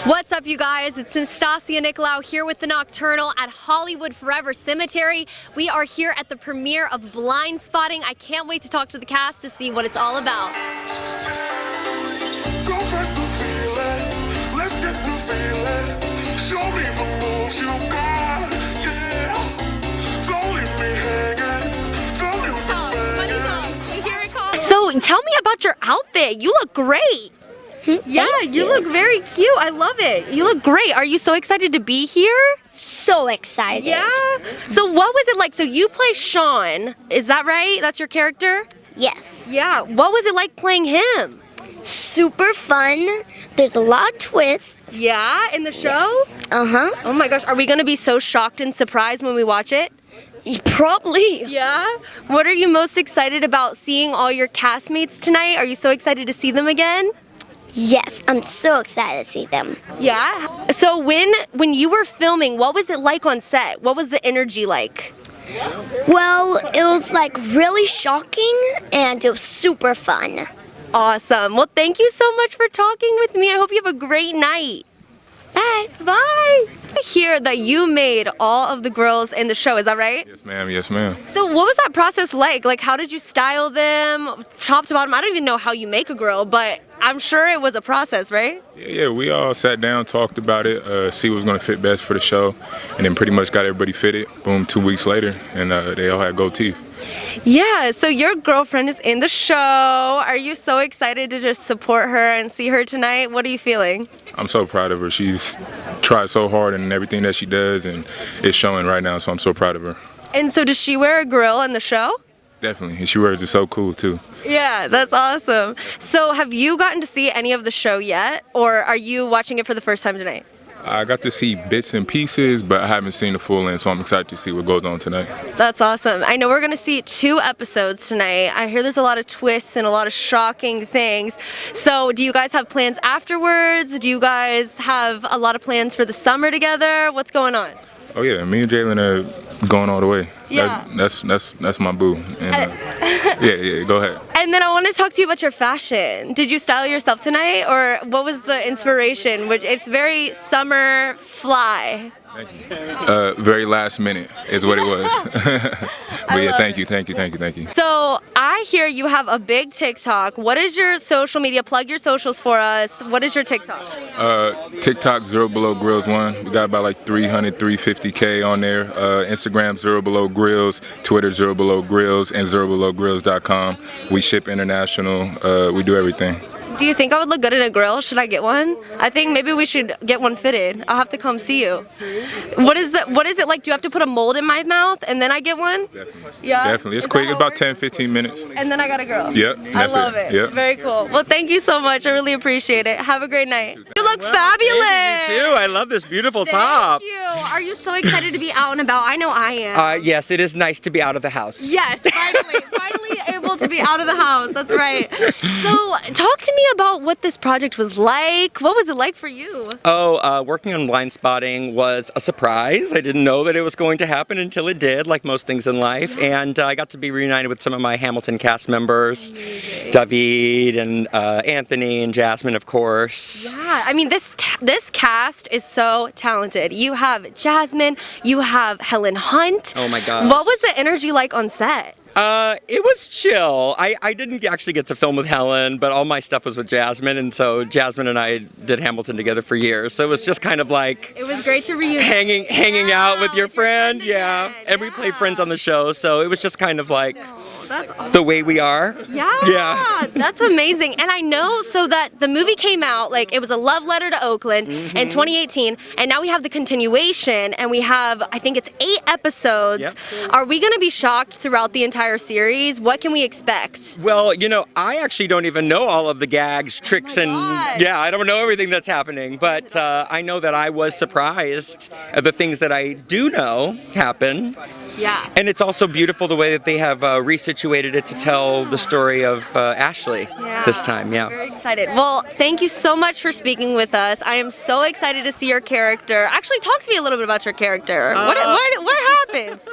What's up, you guys? It's Nastasia Nicolau here with the Nocturnal at Hollywood Forever Cemetery. We are here at the premiere of Blindspotting. I can't wait to talk to the cast to see what it's all about. Don't fight the feeling, let's get the feeling. Show me the moves you got, yeah. Don't leave me hanging, the music's playing. Here it comes. So tell me about your outfit. You look great. Yeah, you look very cute. I love it. You look great. Are you so excited to be here? So excited. Yeah? So what was it like? So you play Sean, is that right? That's your character? Yes. Yeah. What was it like playing him? Super fun. There's a lot of twists. Yeah, in the show? Uh-huh. Oh my gosh, are we gonna be so shocked and surprised when we watch it? Probably. Yeah? What are you most excited about seeing all your castmates tonight? Are you so excited to see them again? Yes, I'm so excited to see them. Yeah? So when you were filming, what was it like on set? What was the energy like? Well, it was like really shocking and it was super fun. Awesome. Well, thank you so much for talking with me. I hope you have a great night. Bye. Bye. I hear that you made all of the girls in the show, is that right? Yes, ma'am. Yes, ma'am. So what was that process like? Like, how did you style them, top to bottom? I don't even know how you make a girl, but I'm sure it was a process, right? Yeah, we all sat down, talked about it, see what was going to fit best for the show, and then pretty much got everybody fitted. Boom, 2 weeks later, and they all had gold teeth. Yeah, so your girlfriend is in the show. Are you so excited to just support her and see her tonight? What are you feeling? I'm so proud of her. She's tried so hard in everything that she does, and it's showing right now, so I'm so proud of her. And so does she wear a grill in the show? Definitely, and she wears it so cool, too. Yeah, that's awesome. So have you gotten to see any of the show yet, or are you watching it for the first time tonight? I got to see bits and pieces, but I haven't seen the full end, so I'm excited to see what goes on tonight. That's awesome. I know we're going to see 2 episodes tonight. I hear there's a lot of twists and a lot of shocking things. So do you guys have plans afterwards? Do you guys have a lot of plans for the summer together? What's going on? Oh yeah, me and Jalen are going all the way. Yeah. That's my boo. And, yeah, go ahead. And then I want to talk to you about your fashion. Did you style yourself tonight, or what was the inspiration? Which it's very summer fly. Thank you. Very last minute is what it was. But yeah, thank you. So I hear you have a big TikTok. What is your social media? Plug your socials for us. What is your TikTok? TikTok 0 Below Grills 1. We got about like 350K on there. Instagram 0 Below Grills, Twitter 0 Below Grills, and 0belowgrills.com. We ship international. We do everything. Do you think I would look good in a grill? Should I get one? I think maybe we should get one fitted. I'll have to come see you. What is it like? Do you have to put a mold in my mouth and then I get one? Definitely. Yeah? Definitely. It's Is quick, that how about it works? 10-15 minutes. And then I got a girl. Yep. I love it. Yep. Very cool. Well, thank you so much. I really appreciate it. Have a great night. You look fabulous. You too. I love this beautiful top. Thank you. Are you so excited to be out and about? I know I am. Yes, it is nice to be out of the house. Yes, finally able to be out of the house. That's right. So, talk to me about what this project was like. What was it like for you? Working on Blindspotting was a surprise. I didn't know that it was going to happen until it did, like most things in life. And I got to be reunited with some of my Hamilton cast members, David and Anthony and Jasmine, of course. Yeah, I mean, this cast is so talented. You have Jasmine, you have Helen Hunt. Oh my God. What was the energy like on set? It was chill. I didn't actually get to film with Helen, but all my stuff was with Jasmine, and so Jasmine and I did Hamilton together for years. So it was just kind of like It was great to reunite. hanging out with your friend, again. And we play friends on the show, so it was just kind of like That's awesome. the way we are. Yeah, that's amazing. And I know, so that the movie came out, like, it was a love letter to Oakland in 2018, and now we have the continuation, and we have, I think it's 8 episodes. Yep. Are we going to be shocked throughout the entire series? What can we expect? Well, I actually don't even know all of the gags, tricks, and God. I don't know everything that's happening, but I know that I was surprised at the things that I do know happen. Yeah. And it's also beautiful the way that they have resituated it to tell the story of Ashley this time. Yeah. Very excited. Well, thank you so much for speaking with us. I am so excited to see your character. Actually, talk to me a little bit about your character. What happens?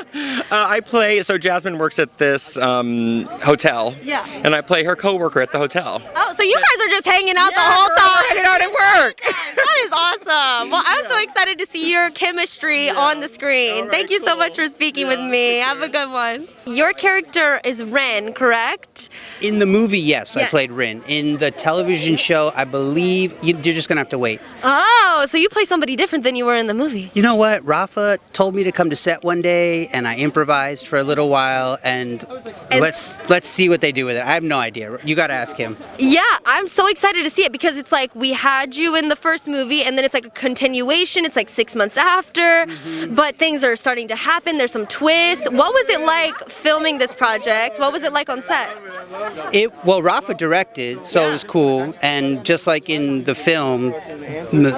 I play, so Jasmine works at this hotel. Yeah. And I play her coworker at the hotel. Oh, so you guys are just hanging out the whole time. Hanging out at work. That is awesome. Well, I'm so excited to see your chemistry on the screen. Thank you so much for speaking with me. Have a good one. Your character is Ren, correct? In the movie, yes, I Yes. played Rin. In the television show, I believe you're just gonna have to wait. Oh, so you play somebody different than you were in the movie. You know what? Rafa told me to come to set one day, and I improvised for a little while, and let's see what they do with it. I have no idea. You got to ask him. Yeah, I'm so excited to see it because it's like we had you in the first movie and then it's like a continuation. It's like 6 months after, but things are starting to happen. There's some twists. What was it like filming this project? What was it like on set? Well, Rafa directed, so it was cool. And just like in the film,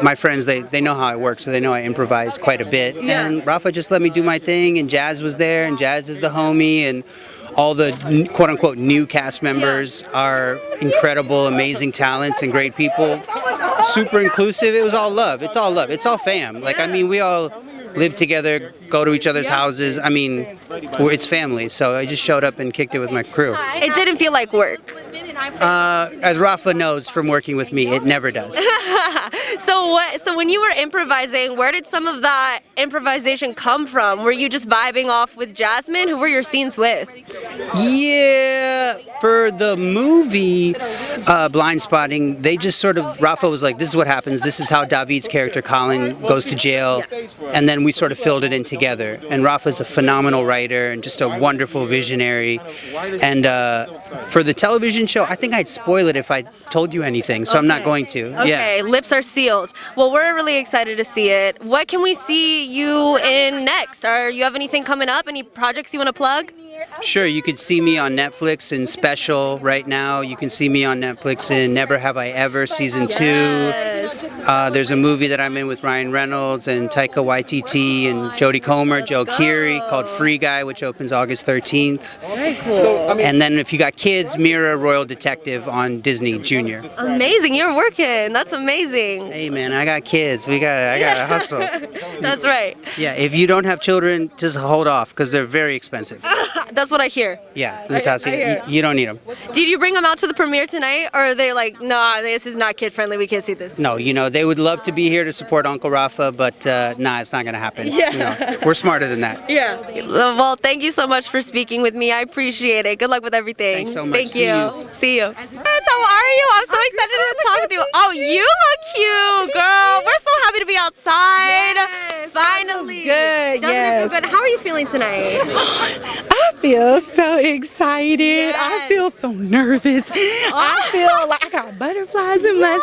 my friends, they know how I work, so they know I improvise quite a bit. Yeah. And Rafa just let me do my thing, and Jazz was there, and Jazz is the homie, and all the quote-unquote new cast members are incredible, amazing talents and great people. Super inclusive. It was all love. It's all love. It's all fam. Like, I mean, we all live together, go to each other's houses. I mean, it's family. So I just showed up and kicked it with my crew. It didn't feel like work. As Rafa knows from working with me, it never does. So when you were improvising, where did some of that improvisation come from? Were you just vibing off with Jasmine? Who were your scenes with? Yeah, for the movie Blindspotting, they just sort of, Rafa was like, this is what happens, this is how David's character Colin goes to jail, and then we sort of filled it in together. And Rafa's a phenomenal writer and just a wonderful visionary. And for the television show, I think I'd spoil it if I told you anything, so I'm not going to. Okay, Yeah. lips are sealed. Well, we're really excited to see it. What can we see you in next? Are you have anything coming up? Any projects you want to plug? Sure, you could see me on Netflix in Special right now. You can see me on Netflix in Never Have I Ever Season 2. There's a movie that I'm in with Ryan Reynolds and Taika Waititi and Jodie Comer, Joe Keery, called Free Guy, which opens August 13th. Very cool. And then if you got kids, Mira, Royal Detective on Disney Junior. Amazing, you're working. That's amazing. Hey man, I got kids. I gotta hustle. That's right. Yeah, if you don't have children, just hold off because they're very expensive. That's what I hear. Yeah, I Natasha, hear. you don't need them. Did you bring them out to the premiere tonight, or are they like, nah, this is not kid friendly, we can't see this? No, you know, they would love to be here to support Uncle Rafa, but nah, it's not going to happen. Yeah. You know, we're smarter than that. Yeah. Well, thank you so much for speaking with me. I appreciate it. Good luck with everything. Thanks so much. Thank See you. you. See you. Guys, how are you? I'm so excited to talk with you. Oh, you look cute, girl. We're so happy to be outside. Yes, Finally. good, Doesn't yes. it feel good? How are you feeling tonight? I feel so excited. I feel so nervous. I feel like I got butterflies in my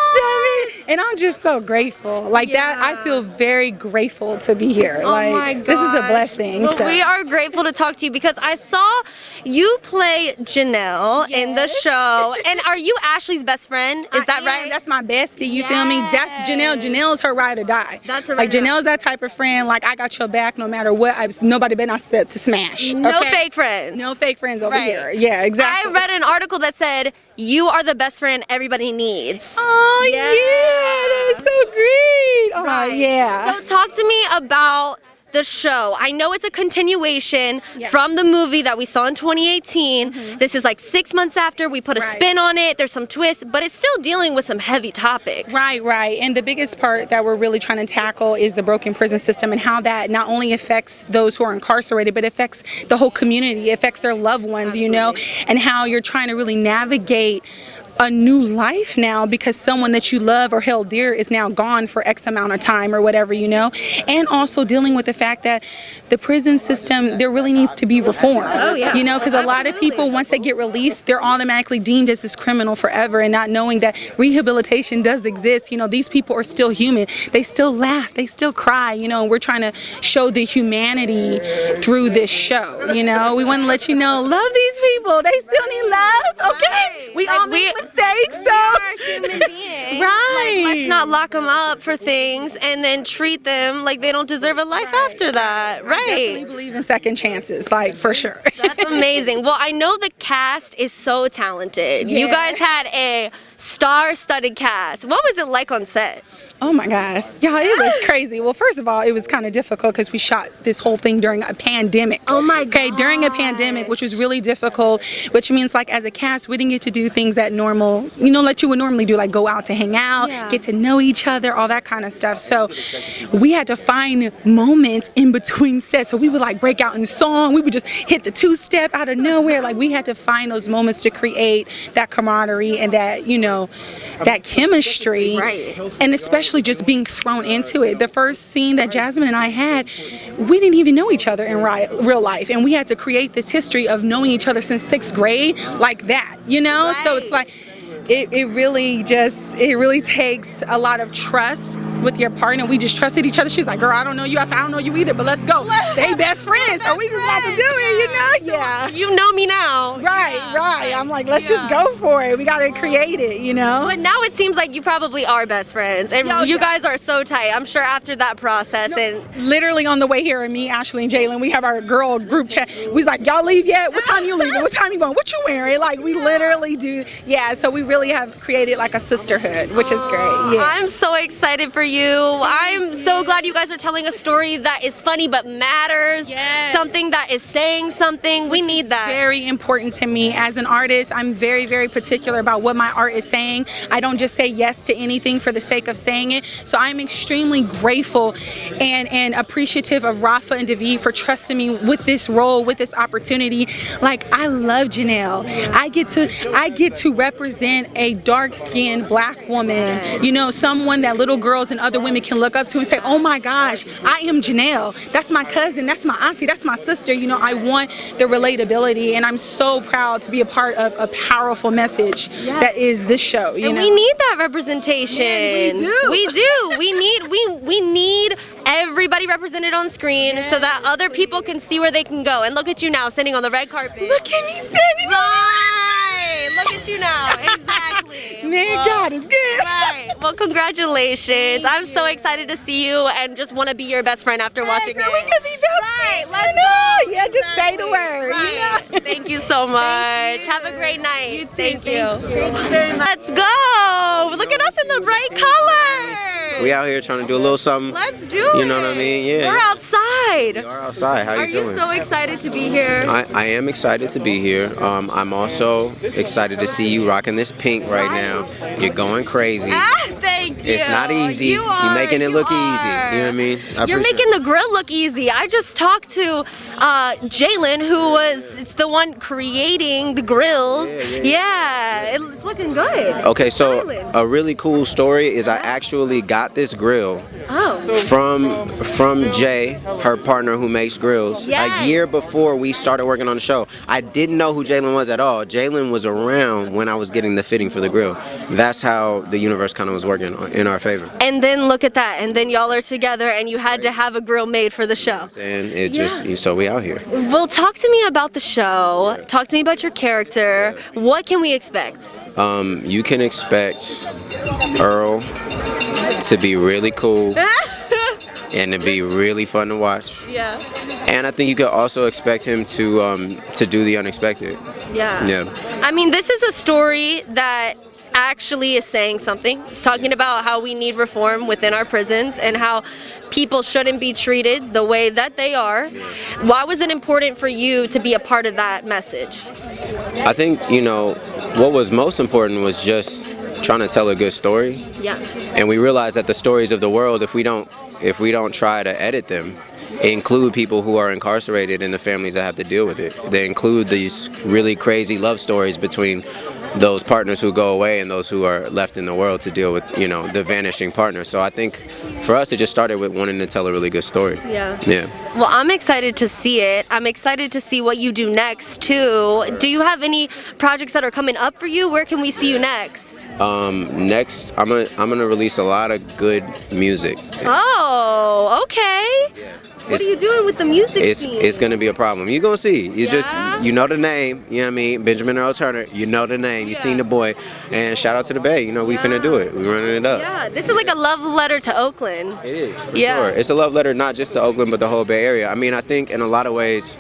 stomach, and I'm just so grateful. Like that, I feel very grateful to be here. Like Oh my God. this is a blessing. Well, so. we are grateful to talk to you because I saw you play Janelle in the show. And are you Ashley's best friend? Is that Yeah, right? that's my bestie. You feel me? That's Janelle. Janelle's her ride or die. That's her like ride or die. Janelle's that type of friend. Like I got your back no matter what. Nobody better not set to smash. No okay? fake friends. No fake friends over Right. here. Yeah, exactly. I read an article that said you are the best friend everybody needs. Oh yeah, that's so great. Oh Right. yeah. So talk to me about the show. I know it's a continuation from the movie that we saw in 2018. This is like 6 months after. We put a spin on it. There's some twists, but it's still dealing with some heavy topics. Right. And the biggest part that we're really trying to tackle is the broken prison system and how that not only affects those who are incarcerated, but affects the whole community, it affects their loved ones, you know, and how you're trying to really navigate a new life now because someone that you love or held dear is now gone for X amount of time or whatever, you know, and also dealing with the fact that the prison system, there really needs to be reform. Oh, yeah. You know, because a lot of people, once they get released, they're automatically deemed as this criminal forever, and not knowing that rehabilitation does exist. You know, these people are still human. They still laugh. They still cry. You know, and we're trying to show the humanity through this show. You know, we want to let you know, love these people. They still need love. Okay, Right. we Like, all make mistakes. So We are human beings. Right. Like, let's not not lock them up for things and then treat them like they don't deserve a life after that, I definitely right? believe in second chances, like for sure. That's amazing. Well, I know the cast is so talented. You Yeah. guys had a star-studded cast. What was it like on set? Oh my gosh. Yeah, it was crazy. Well, first of all, it was kind of difficult because we shot this whole thing during a pandemic. Oh my Okay, during a gosh. pandemic, which was really difficult, which means like as a cast, we didn't get to do things that normal, like you would normally do, like go out to hang out, Yeah. get to know each other, all that kind of stuff. So we had to find moments in between sets. So we would like break out in song. We would just hit the two-step out of nowhere. Like we had to find those moments to create that camaraderie and that, that chemistry. Right. And especially just being thrown into it. The first scene that Jasmine and I had, we didn't even know each other in real life. And we had to create this history of knowing each other since 6th grade like that, So it's like, it really takes a lot of trust with your partner. We just trusted each other. She's like, girl, I don't know you. I said, I don't know you either, but let's go. They best friends, so we just about to do it, Yeah. You know me now. Right. I'm like, let's just go for it. We got to create it, But now it seems like you probably are best friends, and Oh, you yeah. guys are so tight. I'm sure after that process, and Literally on the way here, and me, Ashley, and Jalen, we have our girl group chat. We was like, y'all leave yet? What time you leaving? What time you going? What you wearing? Like, we literally do. Yeah, so we really have created like a sisterhood, which is great. Yeah. I'm so excited for you. I'm so glad you guys are telling a story that is funny but matters. Yes. Something that is saying something. We need that. Very important to me as an artist. I'm very, very particular about what my art is saying. I don't just say yes to anything for the sake of saying it. So I'm extremely grateful and appreciative of Rafa and David for trusting me with this role, with this opportunity. Like, I love Janelle. I get to represent a dark-skinned black woman, someone that little girls and other women can look up to and say, oh my gosh, I am Janelle. That's my cousin, that's my auntie, that's my sister. I want the relatability, and I'm so proud to be a part of a powerful message that is this show. And we need that representation. Yeah, we do. We do. We need everybody represented on screen so that other people can see where they can go. And look at you now, sitting on the red carpet. Look at me standing Right. Look at you now. Exactly. Man, Well, God is good. Right. Well, congratulations. I'm so excited to see you and just want to be your best friend after watching girl, it. we could be best Right. friends, Let's go. go. Yeah, just say the word. Right. Thank you so much. Have a great night. You too. Thank you. Let's go. Look at us in the bright colors. We out here trying to do a little something. Let's do it. You know what I mean? Yeah. We're outside. We are outside. How Are you you feeling? so excited to be here? I am excited to be here. I'm also excited to see you rocking this pink right now. You're going crazy. Thank you. It's not easy. You are, You're making it look easy. are. You know what I mean? I You're appreciate making the grill look easy. I just talked to Jalen, it's the one creating the grills. Yeah, it's looking good. Okay, so Styling. a really cool story is I actually got this grill Oh. from Jay, her partner who makes grills, Yes. a year before we started working on the show. I didn't know who Jalen was at all. Jalen was around when I was getting the fitting for the grill. That's how the universe kind of was working in our favor. And then look at that. And then y'all are together and you had to have a grill made for the show. And it so we out here. Well, talk to me about the show. Talk to me about your character. What can we expect? You can expect Earl to be really cool and to be really fun to watch. Yeah. And I think you could also expect him to do the unexpected. Yeah. Yeah. I mean, this is a story that actually is saying something. It's talking about how we need reform within our prisons and how people shouldn't be treated the way that they are. Why was it important for you to be a part of that message? I think, what was most important was just trying to tell a good story. Yeah. And we realized that the stories of the world, if we don't try to edit them, include people who are incarcerated and the families that have to deal with it. They include these really crazy love stories between those partners who go away and those who are left in the world to deal with, the vanishing partner. So I think for us, it just started with wanting to tell a really good story. Yeah. Yeah. Well, I'm excited to see it. I'm excited to see what you do next, too. Do you have any projects that are coming up for you? Where can we see you next? Next, I'm gonna release a lot of good music. Oh, okay. What are you doing with the music scene? It's gonna be a problem. You're gonna see. Yeah? You know the name. You know what I mean? Benjamin Earl Turner. You know the name. You seen the boy. And shout out to the Bay. You know we finna do it. We running it up. Yeah, this is like a love letter to Oakland. It is. For sure. It's a love letter not just to Oakland but the whole Bay Area. I mean, I think in a lot of ways,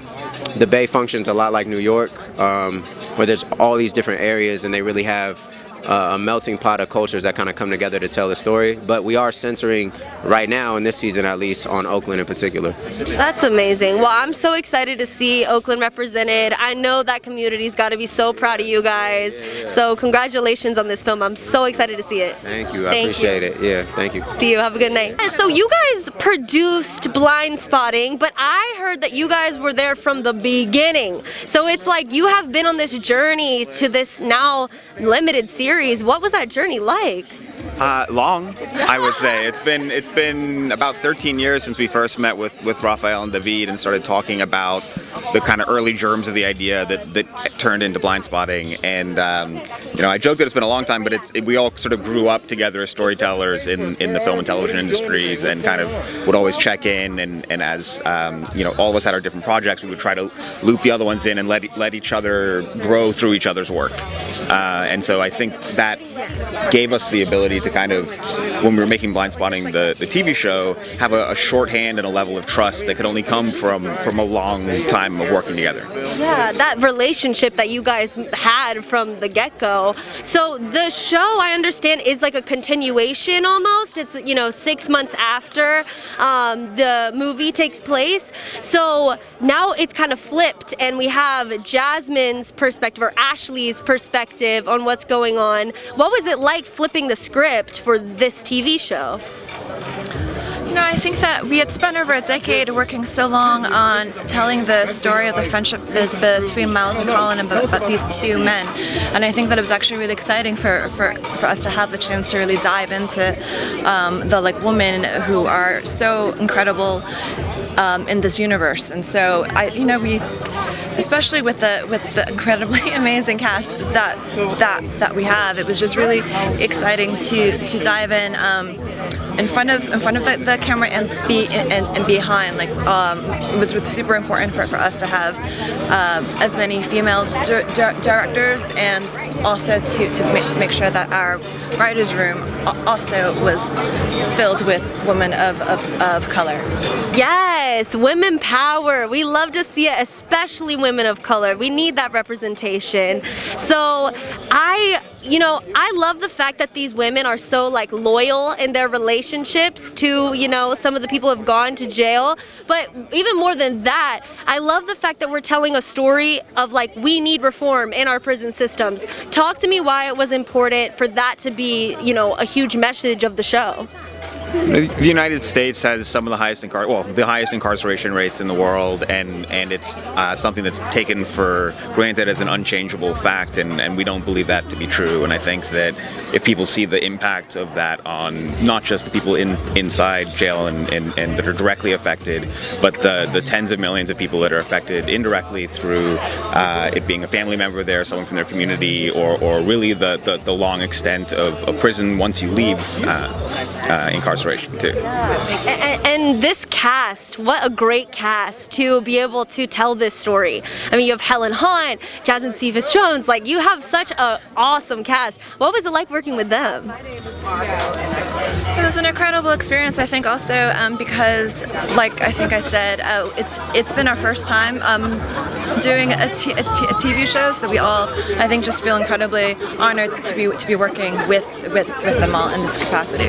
the Bay functions a lot like New York, where there's all these different areas and they really have a melting pot of cultures that kind of come together to tell a story. But we are centering right now, in this season at least, on Oakland in particular. That's amazing. Well, I'm so excited to see Oakland represented. I know that community's got to be so proud of you guys. So congratulations on this film. I'm so excited to see it. Thank you. I appreciate it. Yeah, thank you. See you. Have a good night. So you guys produced Blindspotting, but I heard that you guys were there from the beginning. So it's like you have been on this journey to this now limited series. What was that journey like? Long, I would say. It's been about 13 years since we first met with Raphael and David and started talking about the kind of early germs of the idea that turned into Blindspotting. And I joke that it's been a long time, but we all sort of grew up together as storytellers in the film and television industries, and kind of would always check in. And as all of us had our different projects, we would try to loop the other ones in and let each other grow through each other's work. And so I think that gave us the ability to kind of, when we were making Blindspotting, the TV show, have a shorthand and a level of trust that could only come from a long time of working together. Yeah, that relationship that you guys had from the get-go. So the show, I understand, is like a continuation almost. It's 6 months after the movie takes place. So now it's kind of flipped, and we have Jasmine's perspective or Ashley's perspective on what's going on. What was it like flipping the script for this TV show? I think that we had spent over a decade working so long on telling the story of the friendship between Miles and Colin and about these two men, and I think that it was actually really exciting for us to have the chance to really dive into the women who are so incredible in this universe. And so we, especially with the incredibly amazing cast that we have, it was just really exciting to dive in front of the camera and behind. It was super important for us to have as many female directors, and also to make sure that our writers' room also was filled with women of color. Yes, women power. We love to see it, especially women of color. We need that representation. So I love the fact that these women are so loyal in their relationships to, some of the people who have gone to jail. But even more than that, I love the fact that we're telling a story of we need reform in our prison systems. Talk to me why it was important for that to be, a huge message of the show. The United States has some of the highest incarceration rates in the world, and it's something that's taken for granted as an unchangeable fact, and we don't believe that to be true. And I think that if people see the impact of that on not just the people inside jail and that are directly affected, but the tens of millions of people that are affected indirectly through it being a family member there, someone from their community, or really the long extent of prison once you leave incarceration too. And this cast, what a great cast to be able to tell this story. I mean, you have Helen Hunt, Jasmine Cephas Jones, you have such an awesome cast. What was it like working with them? It was an incredible experience, I think, also because, I think I said, it's been our first time doing a TV show, so we all, I think, just feel incredibly honored to be working with them all in this capacity.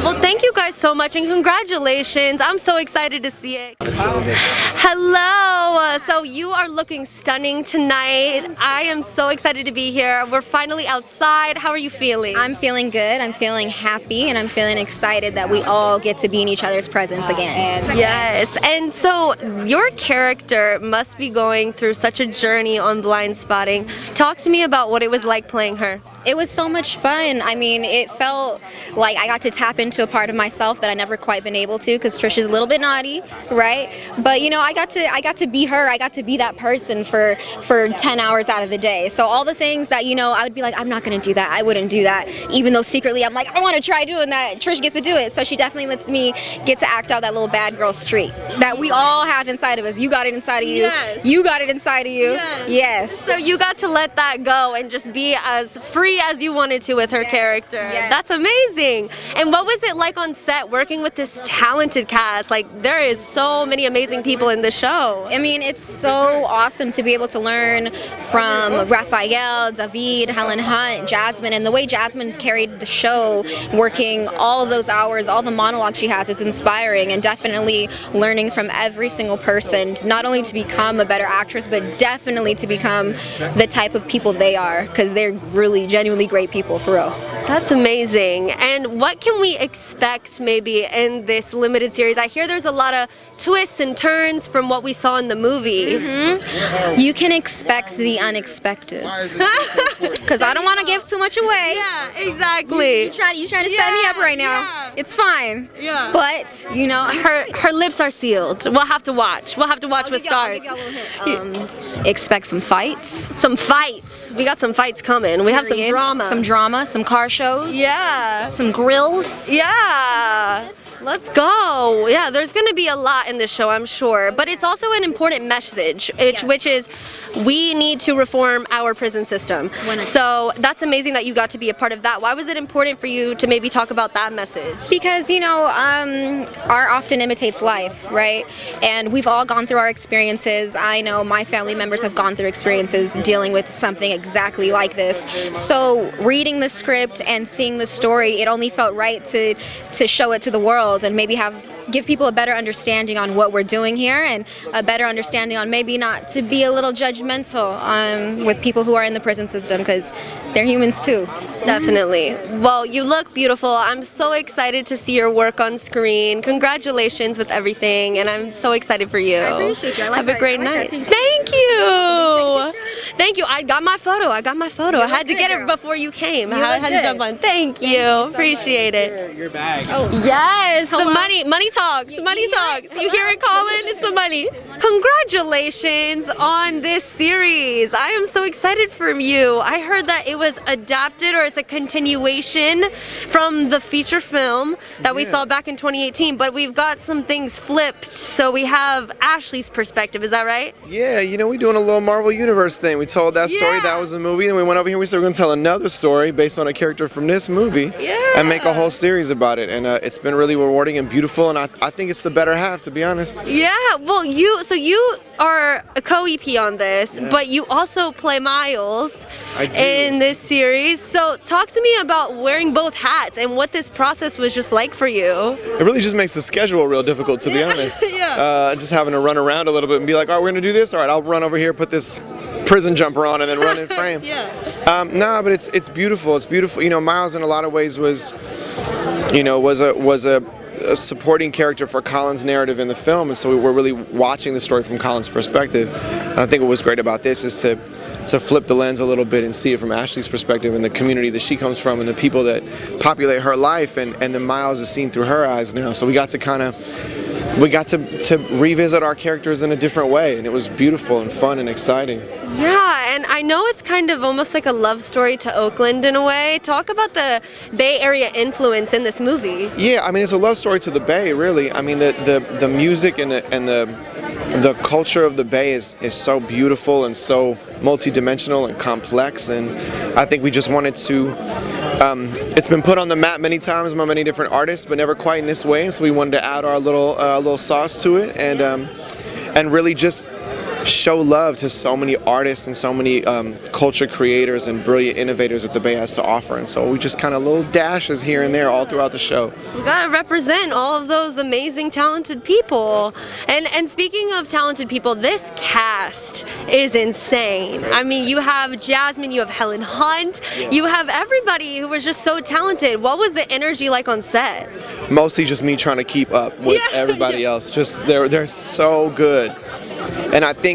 Well, thank you guys so much, and congratulations. I'm so excited to see it. Hello. So you are looking stunning tonight. I am so excited to be here. We're finally outside. How are you feeling? I'm feeling good. I'm feeling happy, and I'm feeling excited that we all get to be in each other's presence again. Yes. And so your character must be going through such a journey on Blindspotting. Talk to me about what it was like playing her. It was so much fun. It felt like I got to tap into a part of myself that I never quite been able to, because Trish is a little bit bit naughty, right? But you know, I got to be her. I got to be that person for 10 hours out of the day. So all the things that, you know, I would be like, I'm not gonna do that. I wouldn't do that. Even though secretly I'm like, I want to try doing that. Trish gets to do it. So she definitely lets me get to act out that little bad girl streak that we all have inside of us. You got it inside of you. Yes. You got it inside of you. Yes. So you got to let that go and just be as free as you wanted to with her character. yes. That's amazing. And what was it like on set working with this talented cast? Like, there is so many amazing people in the show. I mean, it's so awesome to be able to learn from Raphael, David, Helen Hunt, Jasmine, and the way Jasmine's carried the show, working all of those hours, all the monologues she has, it's inspiring, and definitely learning from every single person, not only to become a better actress, but definitely to become the type of people they are, because they're really genuinely great people, for real. That's amazing. And what can we expect maybe in this limited series? I hear there's a lot of twists and turns from what we saw in the movie. You can expect the unexpected. Because I don't want to give too much away. Yeah, exactly. You trying to set me up right now. Yeah. It's fine. Yeah. But, you know, Her lips are sealed. We'll have to watch. We'll have to watch with stars. I'll give y'all a little hint. Expect some fights. Some fights. We got some fights coming. We have some drama. Some drama, some car shows. Yeah. Some grills. Yeah. Let's go. Yeah, there's going to be a lot in this show, I'm sure. But it's also an important message, which is we need to reform our prison system. So that's amazing that you got to be a part of that. Why was it important for you to maybe talk about that message? Because, you know, art often imitates life, right? And we've all gone through our experiences. I know my family members have gone through experiences dealing with something exactly like this. So reading the script and seeing the story, it only felt right to show it to the world and maybe give people a better understanding on what we're doing here, and a better understanding on maybe not to be a little judgmental with people who are in the prison system, because they're humans too. Definitely. Well, you look beautiful. I'm so excited to see your work on screen. Congratulations with everything, and I'm so excited for you. I appreciate you. Have a great night. Thank you. Thank you. I got my photo. I had to get it before you came. I had to jump on. Thank you. Appreciate it. Your bag. Oh. Yes, the money talks. Money talks. You hear it, Colin? It's the money. Congratulations on this series. I am so excited for you. I heard that it was adapted, or it's a continuation from the feature film that we saw back in 2018, but we've got some things flipped. So we have Ashley's perspective. Is that right? Yeah, you know, we're doing a little Marvel Universe thing. We told that story, that was a movie, and we went over here, we said we're going to tell another story based on a character from this movie and make a whole series about it. And it's been really rewarding and beautiful, and I think it's the better half, to be honest. Yeah, well, you are a co-EP on this, but you also play Miles in this series. So talk to me about wearing both hats and what this process was just like for you. It really just makes the schedule real difficult, to be honest. Just having to run around a little bit and be like, all right, we're going to do this. All right, I'll run over here, put this prison jumper on, and then run in frame. No, but it's beautiful. It's beautiful. You know, Miles in a lot of ways was a supporting character for Colin's narrative in the film, and so we were really watching the story from Colin's perspective. And I think what was great about this is to flip the lens a little bit and see it from Ashley's perspective and the community that she comes from and the people that populate her life, and then Miles is seen through her eyes now. So we got to revisit our characters in a different way, and it was beautiful and fun and exciting. Yeah, and I know it's kind of almost like a love story to Oakland in a way. Talk about the Bay Area influence in this movie. Yeah, I mean, it's a love story to the Bay, really. I mean, the music and the culture of the Bay is so beautiful and so multidimensional and complex, and I think we just wanted to it's been put on the map many times by many different artists, but never quite in this way, so we wanted to add our little sauce to it, and really just show love to so many artists and so many culture creators and brilliant innovators that the Bay has to offer. And so we just kind of little dashes here and there all throughout the show. We gotta represent all of those amazing, talented people. And speaking of talented people, this cast is insane. I mean, you have Jasmine, you have Helen Hunt, you have everybody who was just so talented. What was the energy like on set? Mostly just me trying to keep up with everybody else. Just they're so good. And I think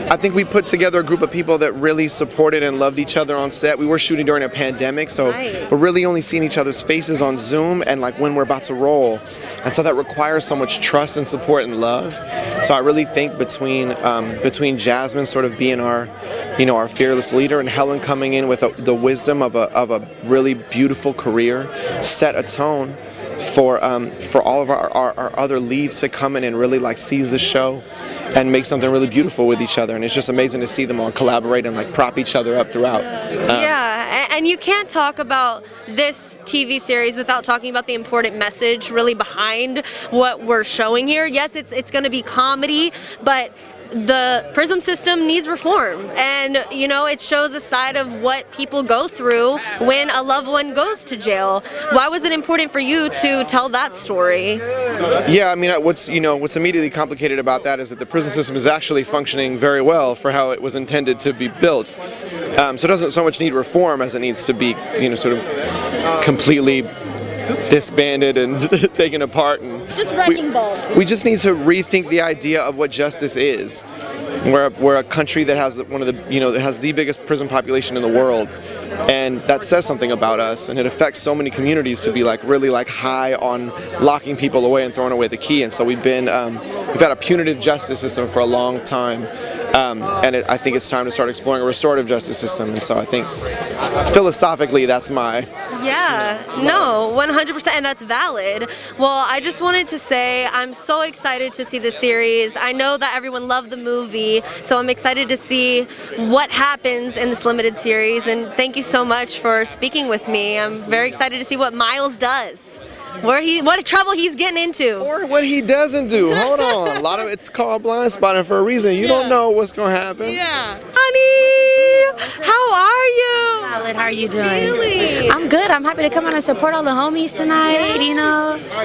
I think we put together a group of people that really supported and loved each other on set. We were shooting during a pandemic, so we're really only seeing each other's faces on Zoom and like when we're about to roll. And so that requires so much trust and support and love. So I really think between Jasmine sort of being our fearless leader and Helen coming in with the wisdom of a really beautiful career, set a tone for all of our other leads to come in and really like seize the show and make something really beautiful with each other. And it's just amazing to see them all collaborate and like prop each other up throughout. Yeah, and you can't talk about this TV series without talking about the important message really behind what we're showing here. Yes, it's going to be comedy, but the prison system needs reform, and it shows a side of what people go through when a loved one goes to jail. Why was it important for you to tell that story? Yeah, I mean, what's immediately complicated about that is that the prison system is actually functioning very well for how it was intended to be built. So it doesn't so much need reform as it needs to be, sort of completely disbanded and taken apart, and just wrecking balls. We just need to rethink the idea of what justice is. We're a country that has that has the biggest prison population in the world, and that says something about us, and it affects so many communities to be like really like high on locking people away and throwing away the key. And so we've had a punitive justice system for a long time. I think it's time to start exploring a restorative justice system. And so I think philosophically that's my... Yeah, no, 100%, and that's valid. Well, I just wanted to say I'm so excited to see the series. I know that everyone loved the movie, so I'm excited to see what happens in this limited series, and thank you so much for speaking with me. I'm very excited to see what Miles does. What trouble he's getting into. Or what he doesn't do. Hold on. A lot of it's called Blindspotting for a reason. You don't know what's going to happen. Yeah. Honey, how are you? Solid. How are you doing? Really? I'm good. I'm happy to come out and support all the homies tonight,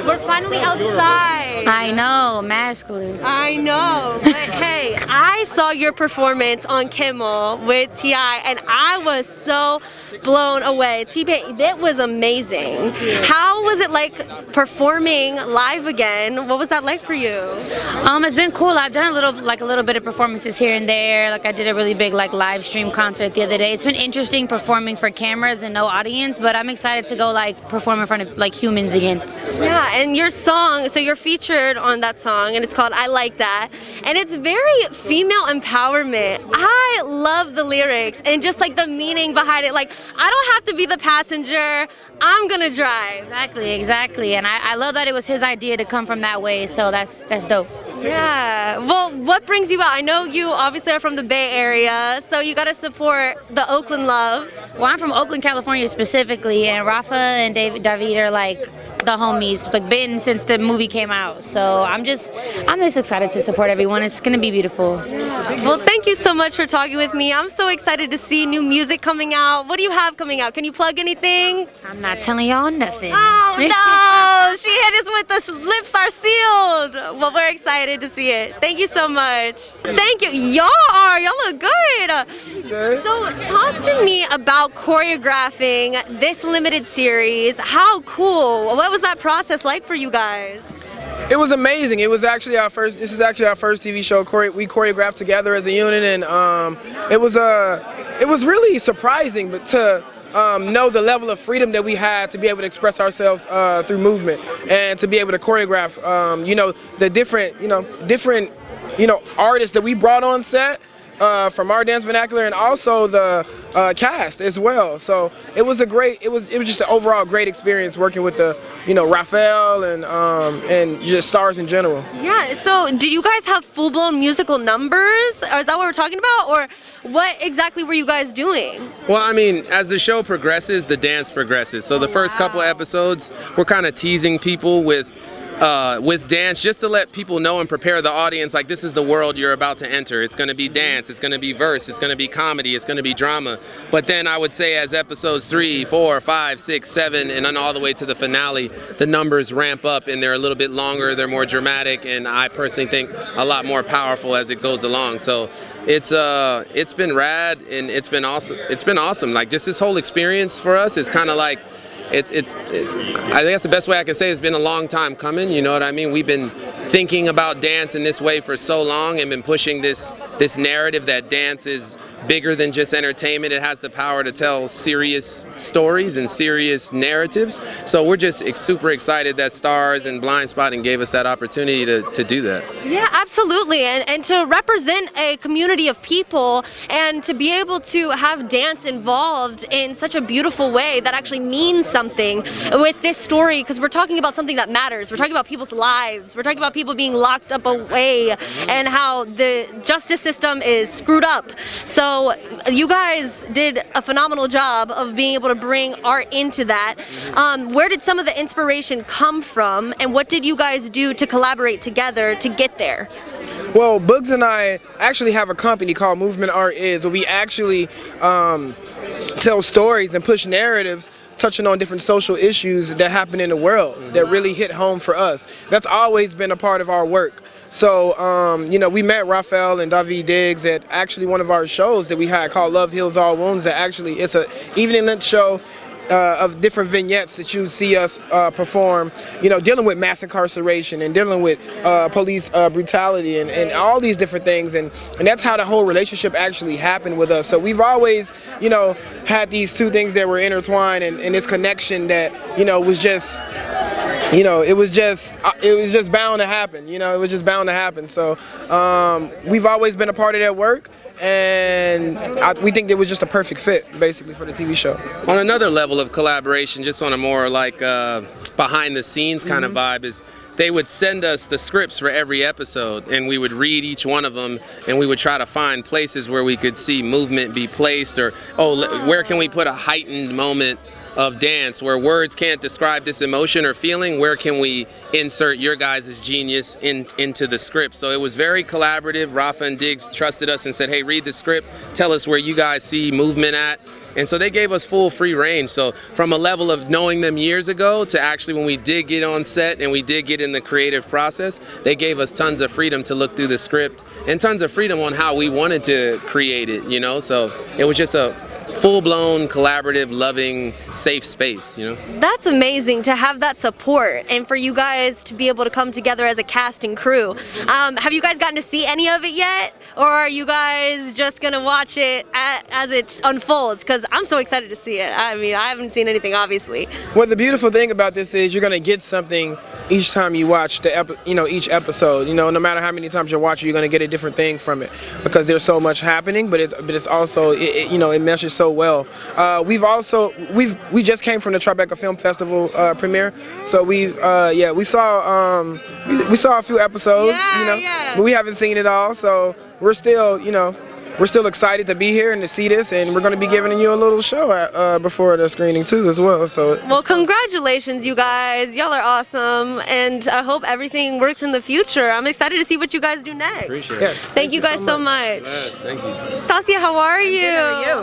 We're finally outside. I know, masculine. I know. But hey, I saw your performance on Kimmel with T.I. and I was so blown away. T-Pain, that was amazing. How was it like performing live again? What was that like for you? It's been cool. I've done a little bit of performances here and there. Like I did a really big live stream concert the other day. It's been interesting performing for cameras and no audience, but I'm excited to go perform in front of humans again. Yeah, and your song, so you're featured on that song, and it's called I Like That, and it's very female empowerment. I love the lyrics and just the meaning behind it. I don't have to be the passenger, I'm gonna drive. Exactly, and I love that it was his idea to come from that way, so that's dope. Yeah, well, what brings you out? I know you obviously are from the Bay Area, so you gotta support the Oakland love. Well, I'm from Oakland, California specifically, and Rafa and David are the homies, been since the movie came out. So I'm just excited to support everyone. It's gonna be beautiful. Well, thank you so much for talking with me. I'm so excited to see new music coming out. What do you have coming out? Can you plug anything? I'm not telling y'all nothing. Oh no! She hit us with the lips are sealed. Well, we're excited to see it. Thank you so much. Thank you. Y'all look good. So talk to me about choreographing this limited series. How cool. What was that process like for you guys? It was amazing. This is actually our first TV show. We choreographed together as a unit, and it was really surprising, but to know the level of freedom that we had to be able to express ourselves through movement and to be able to choreograph, the different artists that we brought on set. From our dance vernacular, and also the cast as well. So it was just an overall great experience working with the Raphael and just stars in general. Yeah. So did you guys have full-blown musical numbers? Or is that what we're talking about, or what exactly were you guys doing? Well, I mean, as the show progresses, the dance progresses. So the first couple of episodes, we're kind of teasing people with dance, just to let people know and prepare the audience this is the world you're about to enter. It's going to be dance, it's going to be verse, it's going to be comedy, it's going to be drama. But then I would say as episodes 3, 4, 5, 6, 7, and then all the way to the finale, the numbers ramp up and they're a little bit longer, they're more dramatic, and I personally think a lot more powerful as it goes along. So it's been rad, and it's been awesome. It's been awesome. Just this whole experience for us is kind of I think that's the best way I can say it. It's been a long time coming, you know what I mean? We've been thinking about dance in this way for so long and been pushing this narrative that dance is bigger than just entertainment. It has the power to tell serious stories and serious narratives. So we're just super excited that Stars and Blindspotting gave us that opportunity to do that. Yeah, absolutely. And to represent a community of people and to be able to have dance involved in such a beautiful way that actually means something with this story, because we're talking about something that matters. We're talking about people's lives. We're talking about people being locked up away and how the justice system is screwed up. So you guys did a phenomenal job of being able to bring art into that. Where did some of the inspiration come from, and what did you guys do to collaborate together to get there? Well, Bugs and I actually have a company called Movement Art Is, where we actually tell stories and push narratives touching on different social issues that happen in the world that really hit home for us. That's always been a part of our work. So, you know, we met Raphael and David Diggs at actually one of our shows that we had called Love Heals All Wounds. That actually, it's an evening length show of different vignettes that you see us perform, you know, dealing with mass incarceration and dealing with police brutality and all these different things, and that's how the whole relationship actually happened with us. So we've always, you know, had these two things that were intertwined, and this connection that, you know, was just, you know, it was just bound to happen. You know, it was just bound to happen. So we've always been a part of that work, and we think it was just a perfect fit, basically, for the TV show. On another level of collaboration, just on a more like behind the scenes kind of vibe, is they would send us the scripts for every episode, and we would read each one of them, and we would try to find places where we could see movement be placed, or where can we put a heightened moment of dance where words can't describe this emotion or feeling. Where can we insert your guys' genius into the script? So it was very collaborative. Rafa and Diggs trusted us and said, hey, read the script, tell us where you guys see movement at. And so they gave us full free range. So from a level of knowing them years ago to actually when we did get on set and we did get in the creative process, they gave us tons of freedom to look through the script and tons of freedom on how we wanted to create it, you know? So it was just a full-blown, collaborative, loving, safe space, you know? That's amazing to have that support and for you guys to be able to come together as a cast and crew. Have you guys gotten to see any of it yet? Or are you guys just gonna watch it as it unfolds? Because I'm so excited to see it. I mean, I haven't seen anything, obviously. Well, the beautiful thing about this is you're gonna get something each time you watch each episode. You know, no matter how many times you watch it, you're gonna get a different thing from it because there's so much happening. But it's also it meshes so well. We just came from the Tribeca Film Festival premiere, so we saw a few episodes, but we haven't seen it all, so we're still excited to be here and to see this, and we're going to be giving you a little show before the screening too as well. So well, congratulations, you guys. Y'all are awesome, and I hope everything works in the future. I'm excited to see what you guys do next. Appreciate it. Yes, Thank you guys so much. Thank you. Stasia, how are you?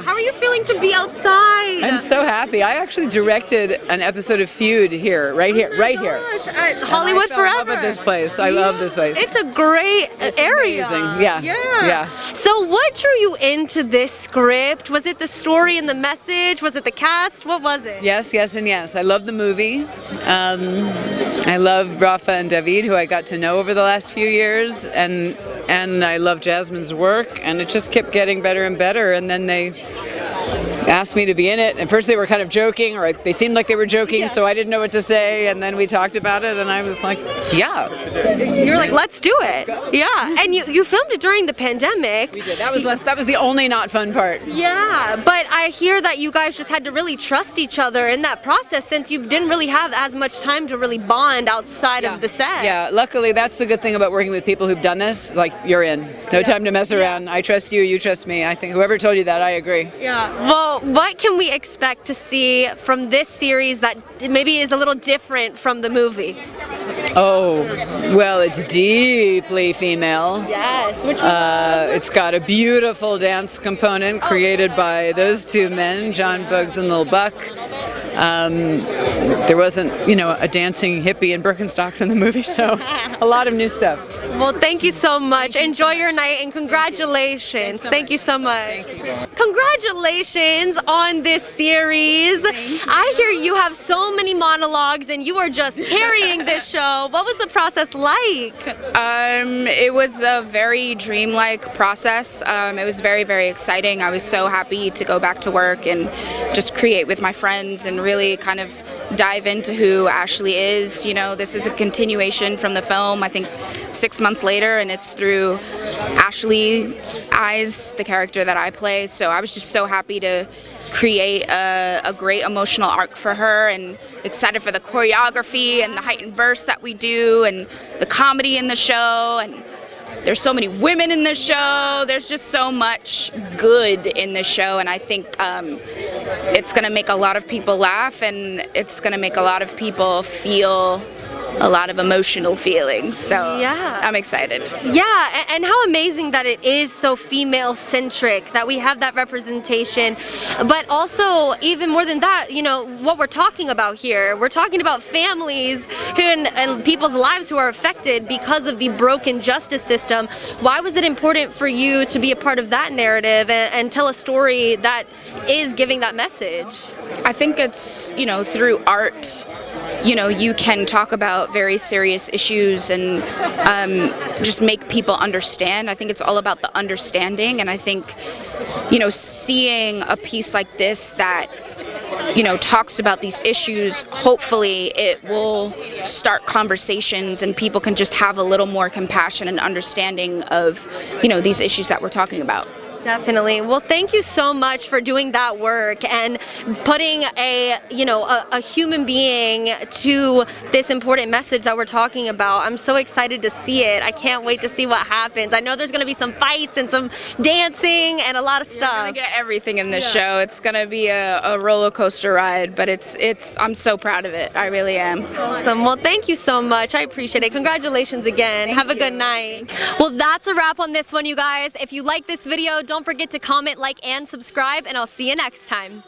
How are you feeling to be outside? I'm so happy. I actually directed an episode of Feud here, right here. At Hollywood Forever. I love this place. I love this place. It's a great area. Amazing. Yeah. So what drew you into this script? Was it the story and the message? Was it the cast? What was it? Yes, and yes. I love the movie. I love Rafa and David, who I got to know over the last few years, and I love Jasmine's work, and it just kept getting better and better, and then they asked me to be in it. At first they were kind of joking, or they seemed like they were joking, so I didn't know what to say, and then we talked about it, and I was like, yeah. You're like, let's do it. Yeah, and you filmed it during the pandemic. We did. That was the only not fun part. Yeah, but I hear that you guys just had to really trust each other in that process since you didn't really have as much time to really bond outside of the set. Yeah, luckily that's the good thing about working with people who've done this. Like, you're in. No time to mess around. I trust you, you trust me. I think whoever told you that, I agree. Yeah. Well, what can we expect to see from this series that maybe is a little different from the movie? Oh, well, it's deeply female. Yes. Which one? It's got a beautiful dance component created by those two men, John Bugs and Lil Buck. There wasn't, a dancing hippie in Birkenstocks in the movie, so a lot of new stuff. Well, thank you so much. Enjoy your night and congratulations. Thank you so much. Congratulations on this series. I hear you have so many monologues and you are just carrying this show. What was the process like? It was a very dreamlike process. It was very, very exciting. I was so happy to go back to work and just create with my friends and really kind of dive into who Ashley is. You know, this is a continuation from the film, I think 6 months later, and it's through Ashley's eyes, the character that I play. So I was just so happy to create a great emotional arc for her, and excited for the choreography and the heightened verse that we do and the comedy in the show. And there's so many women in the show. There's just so much good in the show, and I think it's going to make a lot of people laugh, and it's going to make a lot of people feel a lot of emotional feelings. So yeah, I'm excited. Yeah, and how amazing that it is so female-centric, that we have that representation. But also, even more than that, you know, what we're talking about here, we're talking about families who and people's lives who are affected because of the broken justice system. Why was it important for you to be a part of that narrative and tell a story that is giving that message? I think it's, you know, through art, you know, you can talk about very serious issues and just make people understand. I think it's all about the understanding, and I think, you know, seeing a piece like this that, you know, talks about these issues, hopefully it will start conversations and people can just have a little more compassion and understanding of, you know, these issues that we're talking about. Definitely. Well, thank you so much for doing that work and putting a human being to this important message that we're talking about. I'm so excited to see it. I can't wait to see what happens. I know there's going to be some fights and some dancing and a lot of stuff. You're going to get everything in this show. It's going to be a roller coaster ride, but I'm so proud of it. I really am. Awesome. Well, thank you so much. I appreciate it. Congratulations again. Have a good night. Well, that's a wrap on this one, you guys. If you like this video, don't forget to comment, like, and subscribe, and I'll see you next time.